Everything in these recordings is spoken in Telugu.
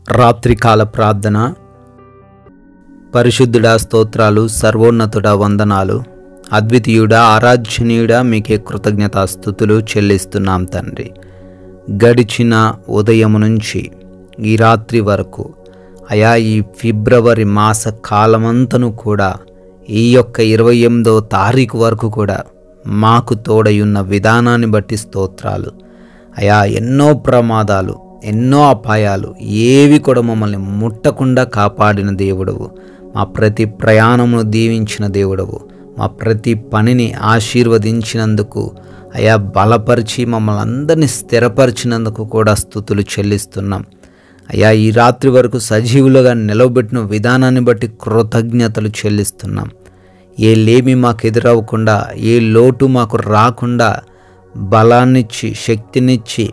రాత్రికాల ప్రార్థన. పరిశుద్ధుడా స్తోత్రాలు, సర్వోన్నతుడా వందనాలు, అద్వితీయుడా ఆరాధ్యనీయుడా మీకే కృతజ్ఞతాస్తుతులు చెల్లిస్తున్నాం తండ్రి. గడిచిన ఉదయం నుంచి ఈ రాత్రి వరకు అయా ఈ ఫిబ్రవరి మాస కాలమంతను కూడా ఈ యొక్క 28వ తారీఖు వరకు కూడా మాకు తోడయున్న విధానాన్ని బట్టి స్తోత్రాలు. అయా ఎన్నో ప్రమాదాలు, ఎన్నో అపాయాలు ఏవి కూడా మమ్మల్ని ముట్టకుండా కాపాడిన దేవుడవు, మా ప్రతి ప్రయాణమును దీవించిన దేవుడవు, మా ప్రతి పనిని ఆశీర్వదించినందుకు అయా బలపరిచి మమ్మల్ని అందరినీ స్థిరపరిచినందుకు కూడా స్తుతులు చెల్లిస్తున్నాం. అయా ఈ రాత్రి వరకు సజీవులుగా నిలవబెట్టిన విధానాన్ని బట్టి కృతజ్ఞతలు చెల్లిస్తున్నాం. ఏ లేమి మాకు ఎదురవ్వకుండా, ఏ లోటు మాకు రాకుండా బలాన్నిచ్చి, శక్తినిచ్చి,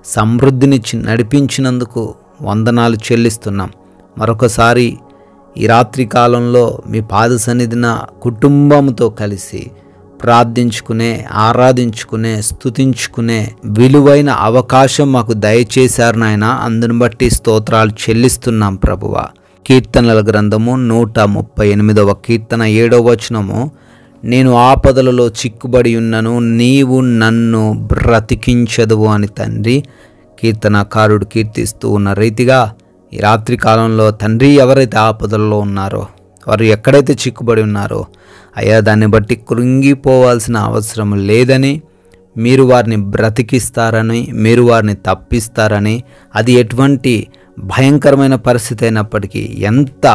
సమృద్ధినిచ్చి నడిపించినందుకు వందనాలు చెల్లిస్తున్నాం. మరొకసారి ఈ రాత్రి కాలంలో మీ పాద సన్నిధిన కుటుంబంతో కలిసి ప్రార్థించుకునే, ఆరాధించుకునే, స్తుతించుకునే విలువైన అవకాశం మాకు దయచేశారు నాయన. అందుని బట్టి స్తోత్రాలు చెల్లిస్తున్నాం ప్రభువా. కీర్తనల గ్రంథము 138వ కీర్తన 7వ వచనము, నేను ఆపదలలో చిక్కుబడి ఉన్నను, నీవు నన్ను బ్రతికించదువు అని తండ్రి కీర్తనకారుడు కీర్తిస్తూ ఉన్న రీతిగా ఈ రాత్రి కాలంలో తండ్రి ఎవరైతే ఆపదల్లో ఉన్నారో, వారు ఎక్కడైతే చిక్కుబడి ఉన్నారో అయ్యా దాన్ని బట్టి కృంగిపోవాల్సిన అవసరం లేదని, మీరు వారిని బ్రతికిస్తారని, మీరు వారిని తప్పిస్తారని, అది ఎటువంటి భయంకరమైన పరిస్థితి అయినప్పటికీ, ఎంత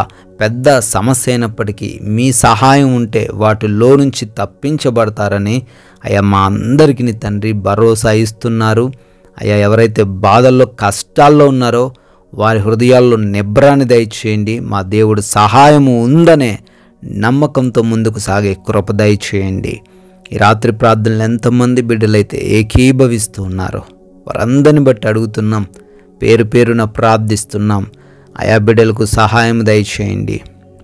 పెద్ద సమస్య అయినప్పటికీ మీ సహాయం ఉంటే వాటిలో నుంచి తప్పించబడతారని అయ్యా మా అందరికీ తండ్రి భరోసా ఇస్తున్నారు. అయ్యా ఎవరైతే బాధల్లో, కష్టాల్లో ఉన్నారో వారి హృదయాల్లో నిబ్రాన్ని దయచేయండి. మా దేవుడు సహాయము ఉందనే నమ్మకంతో ముందుకు సాగే కృప దయచేయండి. ఈ రాత్రి ప్రార్థనలు ఎంతమంది బిడ్డలైతే ఏకీభవిస్తూ ఉన్నారో వారందరిని బట్టి అడుగుతున్నాం, పేరు పేరున ప్రార్థిస్తున్నాం. ఆయా బిడ్డలకు సహాయం దయచేయండి,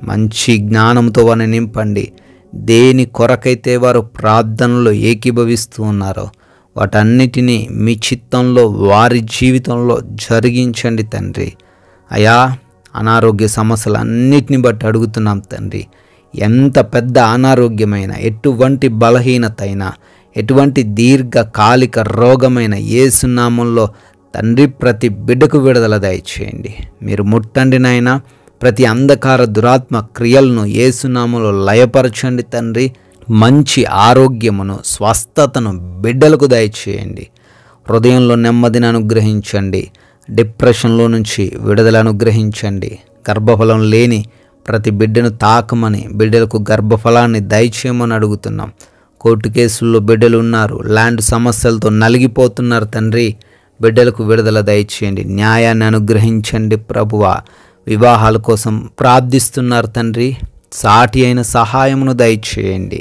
మంచి జ్ఞానంతో వారిని నింపండి. దేని కొరకైతే వారు ప్రార్థనలో ఏకీభవిస్తూ ఉన్నారో వాటన్నిటినీ మీ చిత్తంలో వారి జీవితంలో జరిగించండి తండ్రి. అయా అనారోగ్య సమస్యలన్నిటిని బట్టి అడుగుతున్నాం తండ్రి. ఎంత పెద్ద అనారోగ్యమైన, ఎటువంటి బలహీనత అయినా, ఎటువంటి దీర్ఘకాలిక రోగమైన యేసు నామములో తండ్రి ప్రతి బిడ్డకు విడుదల దయచేయండి. మీరు ముట్టండి నాయనా. ప్రతి అంధకార దురాత్మ క్రియలను యేసు నామములో లయపరచండి తండ్రి. మంచి ఆరోగ్యమును, స్వస్థతను బిడ్డలకు దయచేయండి. హృదయంలో నెమ్మదిని అనుగ్రహించండి. డిప్రెషన్లో నుంచి విడుదల అనుగ్రహించండి. గర్భఫలం లేని ప్రతి బిడ్డను తాకమని, బిడ్డలకు గర్భఫలాన్ని దయచేయమని అడుగుతున్నాం. కోర్టు కేసుల్లో బిడ్డలు ఉన్నారు, ల్యాండ్ సమస్యలతో నలిగిపోతున్నారు తండ్రి. బిడ్డలకు విడుదల దయచేయండి, న్యాయాన్ని అనుగ్రహించండి ప్రభువా. వివాహాల కోసం ప్రార్థిస్తున్నారు తండ్రి, సాటి అయిన సహాయమును దయచేయండి.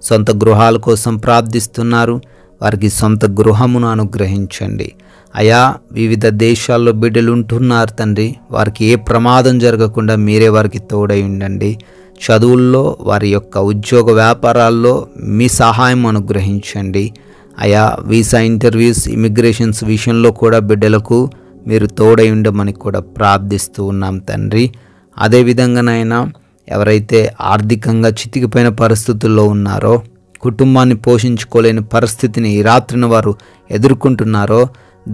సొంత గృహాల కోసం ప్రార్థిస్తున్నారు, వారికి సొంత గృహమును అనుగ్రహించండి. అయా వివిధ దేశాల్లో బిడ్డలు ఉంటున్నారు తండ్రి, వారికి ఏ ప్రమాదం జరగకుండా మీరే వారికి తోడై ఉండండి. చదువుల్లో, వారి యొక్క ఉద్యోగ వ్యాపారాల్లో మీ సహాయం అనుగ్రహించండి. అయా వీసా ఇంటర్వ్యూస్, ఇమిగ్రేషన్స్ విషయంలో కూడా బిడ్డలకు మీరు తోడై ఉండమని కూడా ప్రార్థిస్తూ ఉన్నాం తండ్రి. అదేవిధంగానైనా ఎవరైతే ఆర్థికంగా చితికిపోయిన పరిస్థితుల్లో ఉన్నారో, కుటుంబాన్ని పోషించుకోలేని పరిస్థితిని ఈ రాత్రిన వారు ఎదుర్కొంటున్నారో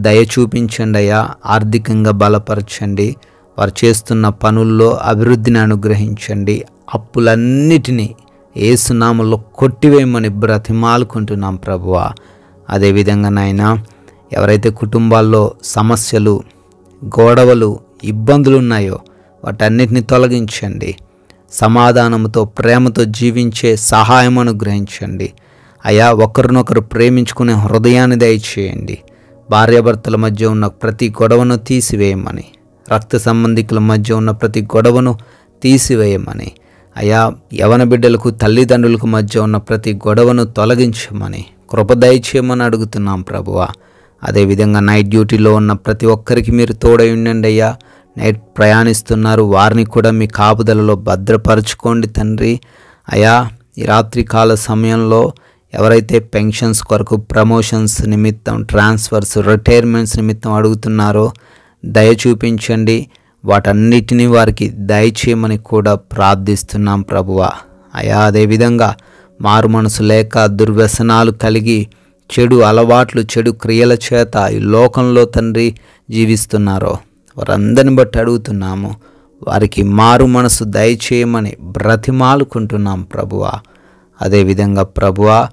దయ చూపించండి అయ్యా. ఆర్థికంగా బలపరచండి. వారు చేస్తున్న పనుల్లో అభివృద్ధిని అనుగ్రహించండి. అప్పులన్నిటినీ యేసు నామములో కొట్టివేయమని బ్రతిమాలుకుంటున్నాం ప్రభువా. అదేవిధంగా నాయనా ఎవరైతే కుటుంబాల్లో సమస్యలు, గొడవలు, ఇబ్బందులు ఉన్నాయో వాటన్నిటిని తొలగించండి. సమాధానంతో, ప్రేమతో జీవించే సహాయం అనుగ్రహించండి. అయా ఒకరినొకరు ప్రేమించుకునే హృదయాన్ని దయచేయండి. భార్యాభర్తల మధ్య ఉన్న ప్రతి గొడవను తీసివేయమని, రక్త సంబంధికుల మధ్య ఉన్న ప్రతి గొడవను తీసివేయమని, అయా యవన బిడ్డలకు, తల్లిదండ్రులకు మధ్య ఉన్న ప్రతి గొడవను తొలగించమని కృప దయచేయమని అడుగుతున్నాం ప్రభువా. అదేవిధంగా నైట్ డ్యూటీలో ఉన్న ప్రతి ఒక్కరికి మీరు తోడై ఉండండి అయ్యా. నైట్ ప్రయాణిస్తున్నారు, వారిని కూడా మీ కాపుదలలో భద్రపరచుకోండి తండ్రి. అయా ఈ రాత్రి కాల సమయంలో ఎవరైతే పెన్షన్స్ కొరకు, ప్రమోషన్స్ నిమిత్తం, ట్రాన్స్ఫర్స్, రిటైర్మెంట్స్ నిమిత్తం అడుగుతున్నారో దయ చూపించండి. వాటన్నిటినీ వారికి దయచేయమని కూడా ప్రార్థిస్తున్నాం ప్రభువా. అయా అదేవిధంగా మారు మనసు లేక దుర్వ్యసనాలు కలిగి చెడు అలవాట్లు చెడు క్రియల చేత ఈ లోకంలో తండ్రి జీవిస్తున్నారో వారందరిని బట్టి అడుగుతున్నాము, వారికి మారు మనసు దయచేయమని బ్రతిమాలుకుంటున్నాం ప్రభువా. అదేవిధంగా ప్రభువా,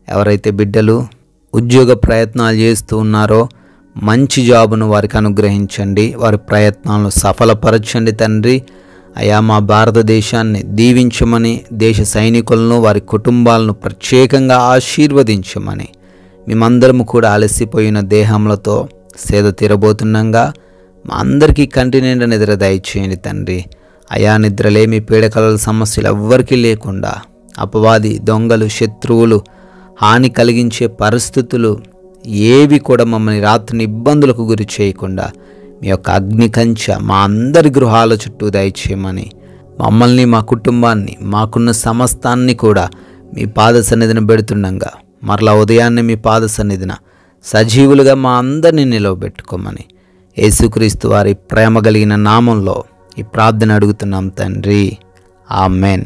ఎవరైతే బిడ్డలు ఉద్యోగ ప్రయత్నాలు చేస్తూ ఉన్నారో మంచి జాబును వారికి అనుగ్రహించండి, వారి ప్రయత్నాలను సఫలపరచండి తండ్రి. అయా మా భారతదేశాన్ని దీవించమని, దేశ సైనికులను వారి కుటుంబాలను ప్రత్యేకంగా ఆశీర్వదించమని, మేమందరము కూడా అలసిపోయిన దేహములతో సేద తీరబోతున్నాగా మా అందరికీ కంటి నిండా నిద్ర దయచేయండి తండ్రి. అయా నిద్రలేమి పీడకలల సమస్యలు ఎవ్వరికీ లేకుండా, అపవాది దొంగలు శత్రువులు హాని కలిగించే పరిస్థితులు ఏవి కూడా మమ్మల్ని రాత్రిని ఇబ్బందులకు గురి చేయకుండా మీ యొక్క అగ్ని కంచె మా అందరి గృహాల చుట్టూ దయచేయమని, మమ్మల్ని మా కుటుంబాన్ని మాకున్న సమస్తాన్ని కూడా మీ పాద సన్నిధిన పెడుతుండగా మరలా ఉదయాన్నే మీ పాద సన్నిధిన సజీవులుగా మా అందరినీ నిలవబెట్టుకోమని యేసుక్రీస్తు వారి ప్రేమ కలిగిన నామంలో ఈ ప్రార్థన అడుగుతున్నాం తండ్రి. ఆమెన్.